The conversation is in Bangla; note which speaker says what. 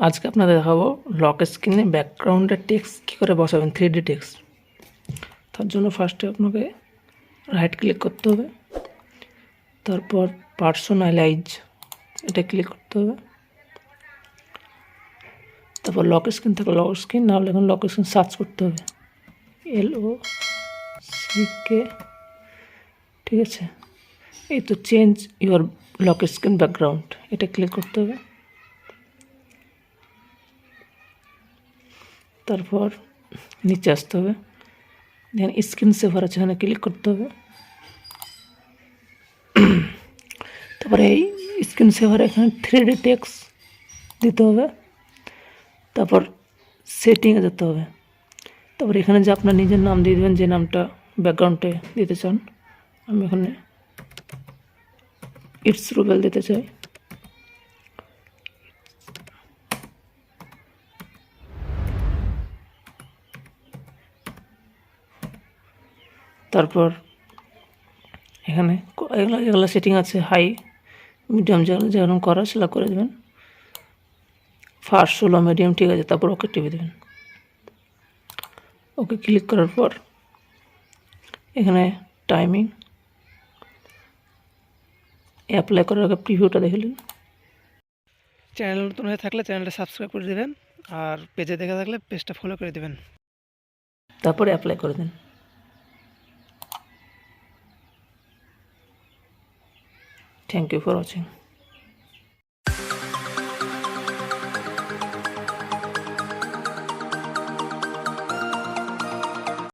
Speaker 1: আজকে আপনাদের দেখাবো লক স্ক্রিনে ব্যাকগ্রাউন্ডের টেক্সট কী করে বসাবেন 3D টেক্সট। তার জন্য ফার্স্টে আপনাকে রাইট ক্লিক করতে হবে, তারপর পার্সোনালাইজ এটা ক্লিক করতে হবে, তারপর লক স্ক্রিন থেকে লক স্ক্রিন, না হলে এখন লক স্ক্রিন সার্চ করতে হবে LOCK, ঠিক আছে। এই তো change your lock screen background এটা ক্লিক করতে হবে, তারপর নিচে আসতে হবে, দেন স্ক্রিন সেভার আছে এখানে ক্লিক করতে হবে, তারপরে এই স্ক্রিন সেভারে এখানে 3D টেক্সট দিতে হবে, তারপর সেটিংয়ে যেতে হবে, তারপর এখানে যে আপনার নিজের নাম দিয়ে দেবেন, যে নামটা ব্যাকগ্রাউন্ডে দিতে চান। আমি এখানে ইটস রুবেল দিতে চাই, তারপর এখানে এগুলো সেটিং আছে, হাই মিডিয়াম যেরকম করা সেটা করে দেবেন, ফার্স্ট 16 মিডিয়াম, ঠিক আছে। তারপর ওকে টিপে দেবেন, ওকে ক্লিক করার পর এখানে টাইমিং অ্যাপ্লাই করার আগে প্রিভিউটা দেখে নিন। চ্যানেল নতুন হয়ে থাকলে চ্যানেলটা সাবস্ক্রাইব করে দেবেন, আর পেজে দেখে থাকলে পেজটা ফলো করে দেবেন, তারপরে অ্যাপ্লাই করে দিন। Thank you for watching.